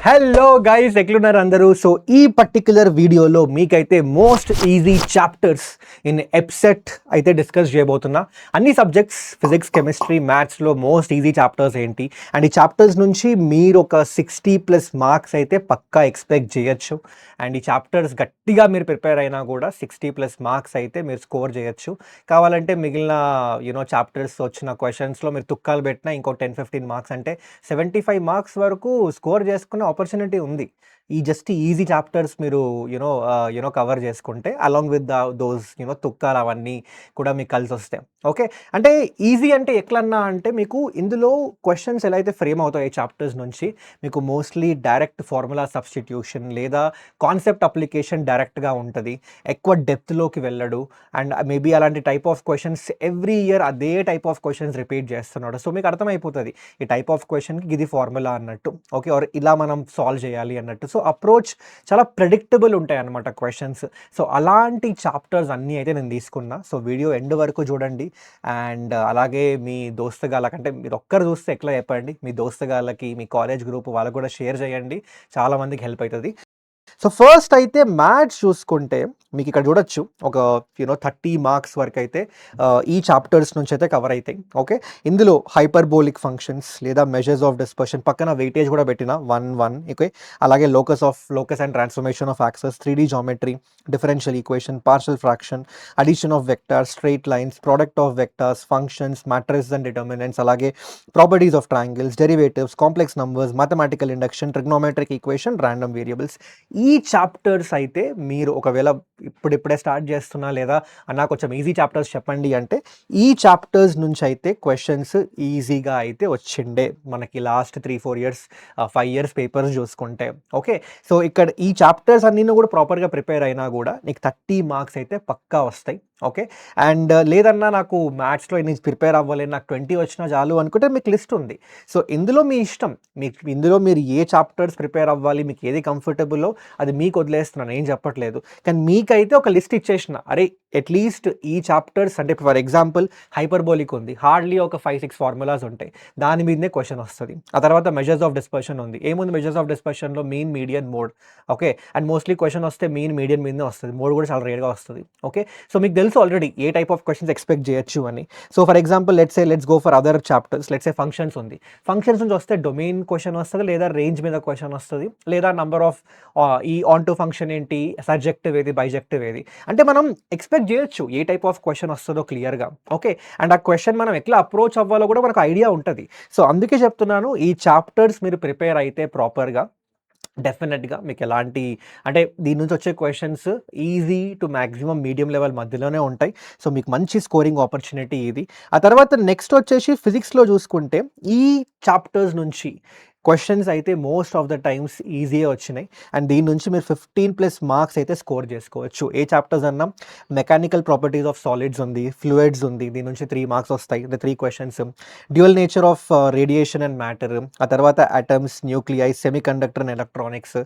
Hello guys, ఎట్లున్నారు అందరూ? So ఈ పర్టిక్యులర్ వీడియోలో మీకైతే most easy chapters in EAPCET అయితే డిస్కస్ చేయబోతున్నా. అన్ని సబ్జెక్ట్స్ ఫిజిక్స్, కెమిస్ట్రీ, మ్యాథ్స్లో మోస్ట్ ఈజీ చాప్టర్స్ ఏంటి అండ్ ఈ చాప్టర్స్ నుంచి మీరు ఒక 60+ మార్క్స్ అయితే పక్కా ఎక్స్పెక్ట్ చేయొచ్చు. అండ్ ఈ చాప్టర్స్ గట్టిగా మీరు ప్రిపేర్ అయినా కూడా 60+ మార్క్స్ అయితే మీరు స్కోర్ చేయొచ్చు. కావాలంటే మిగిలిన చాప్టర్స్ వచ్చిన క్వశ్చన్స్లో మీరు తుక్కాలు పెట్టినా ఇంకో 10-15 మార్క్స్ అంటే 75 మార్క్స్ వరకు స్కోర్ చేసుకునే ఆపర్చునిటీ ఉంది. ఈ జస్ట్ ఈజీ చాప్టర్స్ మీరు కవర్ చేసుకుంటే అలాంగ్ విత్ దోస్ తుక్కాలు అవన్నీ కూడా మీకు కలిసి వస్తాయి. ఓకే, అంటే ఈజీ అంటే ఎట్లన్నా అంటే మీకు ఇందులో క్వశ్చన్స్ ఎలా అయితే ఫ్రేమ్ అవుతాయి చాప్టర్స్ నుంచి మీకు మోస్ట్లీ డైరెక్ట్ ఫార్ములా సబ్స్టిట్యూషన్ లేదా కాన్సెప్ట్ అప్లికేషన్ డైరెక్ట్గా ఉంటుంది. ఎక్కువ డెప్త్లోకి వెళ్ళడు అండ్ మేబీ అలాంటి type of questions every year అదే టైప్ ఆఫ్ క్వశ్చన్స్ రిపీట్ చేస్తున్నాడు. సో మీకు అర్థమైపోతుంది ఈ టైప్ ఆఫ్ క్వశ్చన్కి ఇది ఫార్ములా అన్నట్టు, ఓకే, ఆర్ ఇలా మనం సాల్వ్ చేయాలి అన్నట్టు. సో అప్రోచ్ చాలా ప్రెడిక్టబుల్ ఉంటాయి అన్నమాట క్వశ్చన్స్. సో అలాంటి చాప్టర్స్ అన్నీ అయితే నేను తీసుకున్నా. సో వీడియో ఎండ్ వరకు చూడండి అండ్ అలాగే మీ దోస్తుగాళ్ళకంటే మీరు ఒక్కరు చూస్తే ఎట్లా చెప్పండి, మీ దోస్తుగాళ్ళకి మీ కాలేజ్ గ్రూప్ వాళ్ళకు కూడా షేర్ చేయండి, చాలామందికి హెల్ప్ అవుతుంది. సో ఫస్ట్ అయితే మ్యాథ్స్ చూసుకుంటే మీకు ఇక్కడ చూడొచ్చు ఒక 30 మార్క్స్ వరకు అయితే ఈ చాప్టర్స్ నుంచి అయితే కవర్ అవుతాయి. ఓకే, ఇందులో హైపర్బోలిక్ ఫంక్షన్స్ లేదా మెజర్స్ ఆఫ్ డిస్పర్షన్ పక్కన వెయిటేజ్ కూడా పెట్టిన 1 ఓకే, అలాగే locus and transformation of axes, 3D geometry, differential equation, partial fraction, addition of vectors, straight lines, product of vectors, functions, matrices and determinants, అలాగే properties of triangles, derivatives, complex numbers, mathematical induction, trigonometric equation, random variables. ఈ chapters అయితే మీరు ఒకవేళ ఇప్పుడిప్పుడే start చేస్తున్నా లేదా అన్నా కొంచెం ఈజీ చాప్టర్స్ చెప్పండి అంటే ఈ చాప్టర్స్ నుంచి అయితే క్వశ్చన్స్ ఈజీగా అయితే వచ్చిండే మనకి లాస్ట్ 3-4 ఇయర్స్ 5 ఇయర్స్ పేపర్స్ చూసుకుంటే. ఓకే, సో ఇక్కడ ఈ చాప్టర్స్ అన్నీ కూడా ప్రాపర్గా ప్రిపేర్ అయినా కూడా నీకు 30 మార్క్స్ అయితే పక్కా వస్తాయి. ఓకే, అండ్ లేదన్నా నాకు మ్యాథ్స్లో నేను ప్రిపేర్ అవ్వలేదు, నాకు 20 వచ్చినా చాలు అనుకుంటే మీకు లిస్ట్ ఉంది. సో ఇందులో మీ ఇష్టం, ఇందులో మీరు ఏ చాప్టర్స్ ప్రిపేర్ అవ్వాలి, మీకు ఏది కంఫర్టబుల్లో అది మీకు వదిలేస్తున్నాను, ఏం చెప్పట్లేదు. కానీ మీకైతే ఒక లిస్ట్ ఇచ్చేసిన, అరే అట్లీస్ట్ ఈ చాప్టర్స్ అంటే ఫర్ ఎగ్జాంపుల్ హైపర్బోలిక్ ఉంది, హార్డ్లీ ఒక 5-6 ఫార్ములాస్ ఉంటాయి, దాని మీదనే క్వశ్చన్ వస్తుంది. ఆ తర్వాత మెజర్స్ ఆఫ్ డిస్పర్షన్ ఉంది, ఏముంది మెజర్స్ ఆఫ్ డిస్పర్షన్లో mean, median, mode. Okay, and mostly question వస్తే మీన్, మీడియన్ మీదనే వస్తుంది, మోడ్ కూడా చాలా రేర్గా వస్తుంది. ఓకే, సో మీకు తెలుసు already A type of questions expect చేయొచ్చు అని. So for example let's go for other chapters. Let's say functions ఉంది, ఫంక్షన్స్ నుంచి వస్తే డొమైన్ క్వశ్చన్ వస్తుంది, లేదా రేంజ్ మీద క్వశ్చన్ వస్తుంది, లేదా నంబర్ ఆఫ్ ఈ ఆన్ టు ఫంక్షన్ ఏంటి, సబ్జెక్టివ్ ఏది, బైజెక్టివ్ ఏది, అంటే మనం ఎక్స్పెక్ట్ చేయొచ్చు ఏ టైప్ ఆఫ్ క్వశ్చన్ వస్తుందో క్లియర్గా. ఓకే, అండ్ ఆ క్వశ్చన్ మనం ఎట్లా అప్రోచ్ అవ్వాలో కూడా మనకు ఐడియా ఉంటుంది. సో అందుకే చెప్తున్నాను, ఈ చాప్టర్స్ మీరు ప్రిపేర్ అయితే ప్రాపర్గా డెఫినెట్గా మీకు ఎలాంటి అంటే దీని నుంచి వచ్చే questions easy to maximum medium level మధ్యలోనే ఉంటాయి. సో మీకు మంచి స్కోరింగ్ ఆపర్చునిటీ ఇది. ఆ తర్వాత నెక్స్ట్ వచ్చేసి ఫిజిక్స్లో చూసుకుంటే ఈ చాప్టర్స్ నుంచి క్వశ్చన్స్ అయితే మోస్ట్ ఆఫ్ ద టైమ్స్ ఈజీగా వచ్చినాయి అండ్ దీని నుంచి మీరు 15+ మార్క్స్ అయితే స్కోర్ చేసుకోవచ్చు. ఏ చాప్టర్స్ అన్నా మెకానికల్ ప్రాపర్టీస్ ఆఫ్ సాలిడ్స్ ఉంది, ఫ్లూయిడ్స్ ఉంది, దీని నుంచి 3 మార్క్స్ వస్తాయి, 3 questions. Dual nature of radiation and matter, ఆ తర్వాత atoms, nuclei, semi conductor and electronics,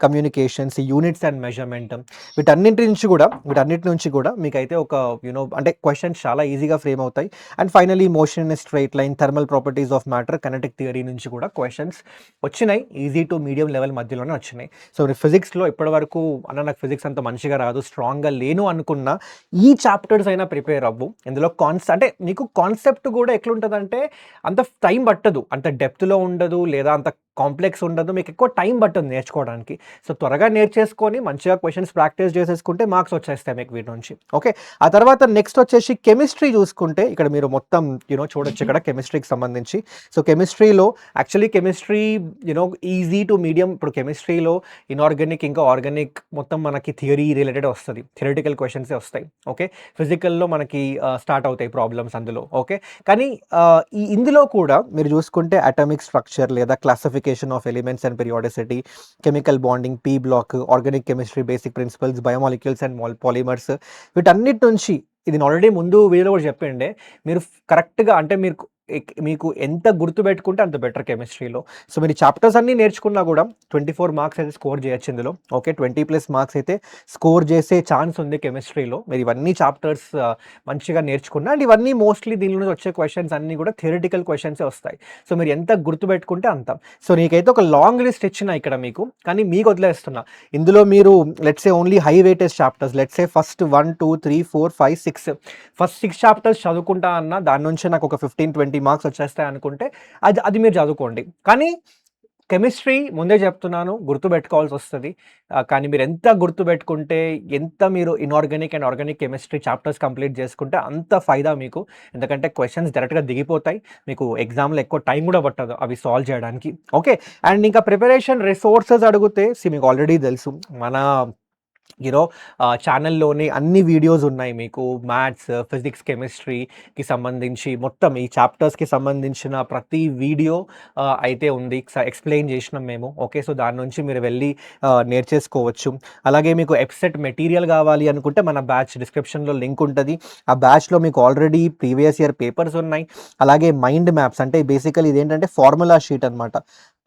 communications, units and measurement, వీటన్నిటి నుంచి కూడా మీకైతే ఒక అంటే క్వశ్చన్స్ చాలా ఈజీగా ఫ్రేమ్ అవుతాయి. And finally motion in straight line, thermal properties of matter, kinetic theory నుంచి కూడా క్వశ్చన్స్ వచ్చినాయి, ఈజీ టు మీడియం లెవెల్ మధ్యలోనే వచ్చినాయి. సో ఫిజిక్స్లో ఇప్పటివరకు నాకు ఫిజిక్స్ అంత మంచిగా రాదు, స్ట్రాంగ్గా లేను అనుకున్న ఈ చాప్టర్స్ అయినా ప్రిపేర్ అవ్వు. ఇందులో అంటే నీకు కాన్సెప్ట్ కూడా ఎట్లుంటుందంటే అంత టైం పట్టదు, అంత డెప్త్లో ఉండదు లేదా అంత కాంప్లెక్స్ ఉండదు, మీకు ఎక్కువ టైం పట్టదు నేర్చుకోవడానికి. సో త్వరగా నేర్చేసుకొని మంచిగా క్వశ్చన్స్ ప్రాక్టీస్ చేసేసుకుంటే మార్క్స్ వచ్చేస్తాయి మీకు వీటి నుంచి. ఓకే, ఆ తర్వాత నెక్స్ట్ వచ్చేసి కెమిస్ట్రీ చూసుకుంటే ఇక్కడ మీరు మొత్తం చూడొచ్చు ఇక్కడ కెమిస్ట్రీకి సంబంధించి. సో కెమిస్ట్రీలో actually chemistry easy to medium. ఇప్పుడు కెమిస్ట్రీలో ఇన్ఆర్గానిక్ ఇంకా ఆర్గానిక్ మొత్తం మనకి థియరీ రిలేటెడ్ వస్తుంది, థియరిటికల్ క్వశ్చన్సే వస్తాయి. ఓకే, ఫిజికల్లో మనకి స్టార్ట్ అవుతాయి ప్రాబ్లమ్స్ అందులో. ఓకే, కానీ ఇందులో కూడా మీరు చూసుకుంటే అటామిక్ స్ట్రక్చర్ లేదా classification of elements and periodicity, chemical bonding, P block, organic chemistry basic principles, biomolecules and polymers, వీటన్నిటి నుంచి ఇది ఆల్రెడీ ముందు వీడియోలో కూడా చెప్పిండే, మీరు కరెక్ట్గా అంటే మీరు మీకు ఎంత గుర్తుపెట్టుకుంటే అంత బెటర్ కెమిస్ట్రీలో. సో మీరు చాప్టర్స్ అన్నీ నేర్చుకున్నా కూడా 24 మార్క్స్ అయితే స్కోర్ చేయొచ్చు ఇందులో. ఓకే, 20+ మార్క్స్ అయితే స్కోర్ చేసే ఛాన్స్ ఉంది కెమిస్ట్రీలో. మీరు ఇవన్నీ చాప్టర్స్ మంచిగా నేర్చుకున్నా. అండ్ ఇవన్నీ మోస్ట్లీ దీనిలో నుంచి వచ్చే క్వశ్చన్స్ అన్నీ కూడా థియరిటికల్ క్వశ్చన్సే వస్తాయి. సో మీరు ఎంత గుర్తుపెట్టుకుంటే అంత. సో నీకైతే ఒక లాంగ్ లిస్ట్ ఇచ్చిన ఇక్కడ మీకు, కానీ మీకు వదిలేస్తున్నా. ఇందులో మీరు let's say only high weightage chapters, let's say first 1, 2, 3, 4, 5, 6 first 6 chapters చదువుకుంటా అన్న దాని నుంచి నాకు ఒక 15-20 మార్క్స్ వచ్చేస్తాయి అనుకుంటే అది మీరు చదువుకోండి. కానీ కెమిస్ట్రీ ముందే చెప్తున్నాను, గుర్తుపెట్టుకోవాల్సి వస్తుంది. కానీ మీరు ఎంత గుర్తుపెట్టుకుంటే, ఎంత మీరు inorganic and organic chemistry chapters complete చేసుకుంటే అంత ఫైదా మీకు. ఎందుకంటే క్వశ్చన్స్ డైరెక్ట్గా దిగిపోతాయి, మీకు ఎగ్జామ్లో ఎక్కువ టైం కూడా పట్టదు అవి సాల్వ్ చేయడానికి. ఓకే, అండ్ ఇంకా ప్రిపరేషన్ రిసోర్సెస్ అడిగితే మీకు ఆల్రెడీ తెలుసు, మన ఛానల్లోనే అన్ని వీడియోస్ ఉన్నాయి మీకు. మ్యాథ్స్, ఫిజిక్స్, కెమిస్ట్రీకి సంబంధించి మొత్తం ఈ చాప్టర్స్కి సంబంధించిన ప్రతి వీడియో అయితే ఉంది, ఎక్స్ప్లెయిన్ చేసినాం మేము. ఓకే, సో దాని నుంచి మీరు వెళ్ళి నేర్చేసుకోవచ్చు. అలాగే మీకు ఎప్సెట్ మెటీరియల్ కావాలి అనుకుంటే మన బ్యాచ్ డిస్క్రిప్షన్లో లింక్ ఉంటుంది. ఆ బ్యాచ్లో మీకు ఆల్రెడీ ప్రీవియస్ ఇయర్ పేపర్స్ ఉన్నాయి. అలాగే మైండ్ మ్యాప్స్, అంటే బేసికలీ ఇదేంటంటే ఫార్ములా షీట్ అనమాట.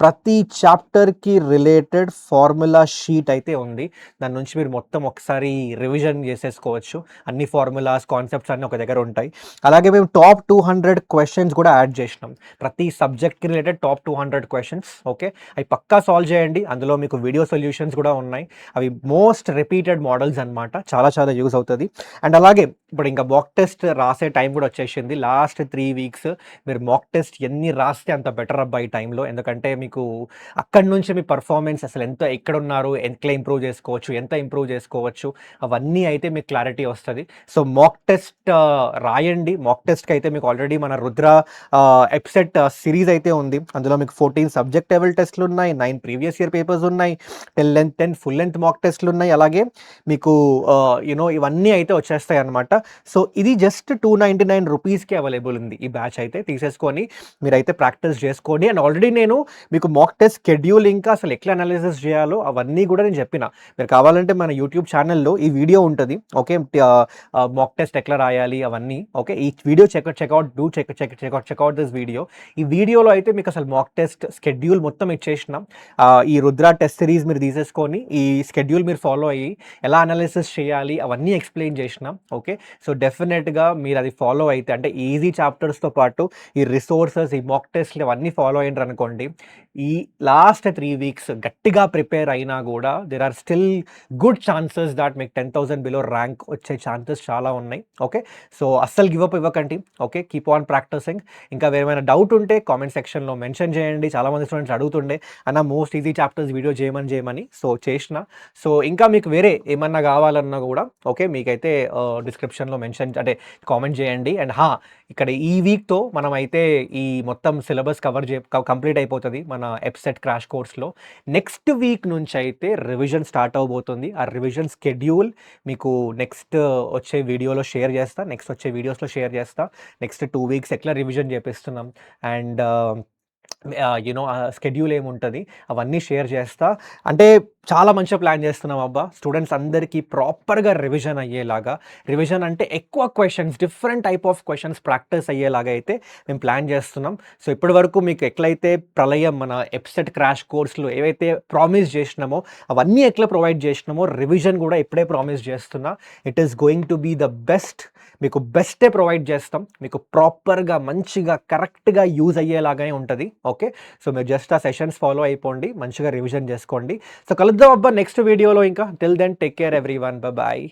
ప్రతి చాప్టర్కి రిలేటెడ్ ఫార్ములా షీట్ అయితే ఉంది. దాని నుంచి మీరు మొత్తం ఒకసారి రివిజన్ చేసేసుకోవచ్చు. అన్ని ఫార్ములాస్, కాన్సెప్ట్స్ అన్నీ ఒక దగ్గర ఉంటాయి. అలాగే మేము టాప్ 200 క్వశ్చన్స్ కూడా యాడ్ చేసినాం. ప్రతి సబ్జెక్ట్కి రిలేటెడ్ టాప్ 200 క్వశ్చన్స్. ఓకే, అవి పక్కా సాల్వ్ చేయండి. అందులో మీకు వీడియో సొల్యూషన్స్ కూడా ఉన్నాయి. అవి మోస్ట్ రిపీటెడ్ మోడల్స్ అనమాట. చాలా చాలా యూజ్ అవుతుంది. అండ్ అలాగే ఇప్పుడు ఇంకా మాక్ టెస్ట్ రాసే టైం కూడా వచ్చేసింది. లాస్ట్ 3 వీక్స్ మీరు మాక్ టెస్ట్ ఎన్ని రాస్తే అంత బెటర్ అబ్బా ఈ టైంలో. ఎందుకంటే మీకు అక్కడి నుంచి మీ పర్ఫార్మెన్స్ అసలు ఎక్కడున్నారు, ఎట్లా ఇంప్రూవ్ చేసుకోవచ్చు, ఎంత ఇంప్రూవ్ చేసుకోవచ్చు, అవన్నీ అయితే మీకు క్లారిటీ వస్తుంది. సో మాక్ టెస్ట్ రాయండి. మాక్ టెస్ట్కి అయితే మీకు ఆల్రెడీ మన రుద్ర ఎప్సెట్ సిరీస్ అయితే ఉంది. అందులో మీకు 14 సబ్జెక్ట్ లెవెల్ టెస్ట్లు ఉన్నాయి, 9 ప్రీవియస్ ఇయర్ పేపర్స్ ఉన్నాయి, 10 ఫుల్ లెంత్ మాక్ టెస్ట్లు ఉన్నాయి. అలాగే మీకు ఇవన్నీ అయితే వచ్చేస్తాయి అనమాట. సో ఇది జస్ట్ 299 రూపీస్కి అవైలబుల్ ఉంది ఈ బ్యాచ్ అయితే. తీసేసుకొని మీరైతే ప్రాక్టీస్ చేసుకోండి. అండ్ ఆల్రెడీ నేను మీకు మాక్ టెస్ట్ స్కెడ్యూల్, ఇంకా అసలు ఎట్లా అనాలిసిస్ చేయాలో అవన్నీ కూడా నేను చెప్పిన. మీరు కావాలంటే మన యూట్యూబ్ ఛానల్లో ఈ వీడియో ఉంటుంది. ఓకే, మాక్ టెస్ట్ ఎట్లా రాయాలి అవన్నీ. ఓకే, ఈ వీడియో చెక్అవుట్ దిస్ వీడియో. ఈ వీడియోలో అయితే మీకు అసలు మాక్ టెస్ట్ స్కెడ్యూల్ మొత్తం ఇచ్చేసినాం. ఈ రుద్ర టెస్ట్ సిరీస్ మీరు తీసేసుకొని ఈ స్కెడ్యూల్ మీరు ఫాలో అయ్యి ఎలా అనాలిసిస్ చేయాలి అవన్నీ ఎక్స్ప్లెయిన్ చేసినాం. ఓకే, సో డెఫినెట్గా మీరు అది ఫాలో అయితే, అంటే ఈజీ చాప్టర్స్తో పాటు ఈ రిసోర్సెస్, ఈ మాక్ టెస్ట్లు ఇవన్నీ ఫాలో అయ్యారు అనుకోండి, ఈ లాస్ట్ 3 వీక్స్ గట్టిగా ప్రిపేర్ అయినా కూడా there are still good chances that మీకు 10,000 బిలో ర్యాంక్ వచ్చే ఛాన్సెస్ చాలా ఉన్నాయి. ఓకే, సో అస్సలు గివ్ అప్ ఇవ్వకండి. Okay, keep on practising. ఇంకా ఏమైనా డౌట్ ఉంటే కామెంట్ సెక్షన్లో మెన్షన్ చేయండి. చాలామంది స్టూడెంట్స్ అడుగుతుండే అన్న మోస్ట్ ఈజీ చాప్టర్స్ వీడియో చేయమని. సో చేసిన. సో ఇంకా మీకు వేరే ఏమన్నా కావాలన్నా కూడా ఓకే, మీకైతే డిస్క్రిప్షన్లో మెన్షన్, అంటే కామెంట్ చేయండి. అండ్ ఇక్కడ ఈ వీక్తో మనం అయితే ఈ మొత్తం సిలబస్ కంప్లీట్ అయిపోతుంది మన ఎప్సెట్ క్రాష్ కోర్స్లో. నెక్స్ట్ వీక్ నుంచి అయితే రివిజన్ స్టార్ట్ అవబోతుంది. ఆ రివిజన్ స్కెడ్యూల్ మీకు నెక్స్ట్ వచ్చే వీడియోలో షేర్ చేస్తా, నెక్స్ట్ వచ్చే వీడియోస్లో షేర్ చేస్తా. నెక్స్ట్ 2 వీక్స్ ఎట్లా రివిజన్ చేపిస్తున్నాం అండ్ స్కెడ్యూల్ ఏముంటుంది అవన్నీ షేర్ చేస్తా. అంటే చాలా మంచిగా ప్లాన్ చేస్తున్నాం అబ్బా, స్టూడెంట్స్ అందరికీ ప్రాపర్గా రివిజన్ అయ్యేలాగా. రివిజన్ అంటే ఎక్కువ questions, different type of questions practice అయ్యేలాగా అయితే మేము ప్లాన్ చేస్తున్నాం. సో ఇప్పటి వరకు మీకు ఎట్లయితే ప్రళయం మన ఎప్సెట్ క్రాష్ కోర్స్లో ఏవైతే ప్రామిస్ చేసినామో అవన్నీ ఎట్లా ప్రొవైడ్ చేసినామో, రివిజన్ కూడా ఇప్పుడే ప్రామిస్ చేస్తున్నా. It is going to be the best. మీకు బెస్టే ప్రొవైడ్ చేస్తాం. మీకు ప్రాపర్గా మంచిగా కరెక్ట్గా యూజ్ అయ్యేలాగానే ఉంటుంది. ఓకే, సో మీరు జస్ట్ ఆ సెషన్స్ ఫాలో అయిపోండి, మంచిగా రివిజన్ చేసుకోండి. సో కలుద్దాం అబ్బా నెక్స్ట్ వీడియోలో. ఇంకా till then take care everyone, bye.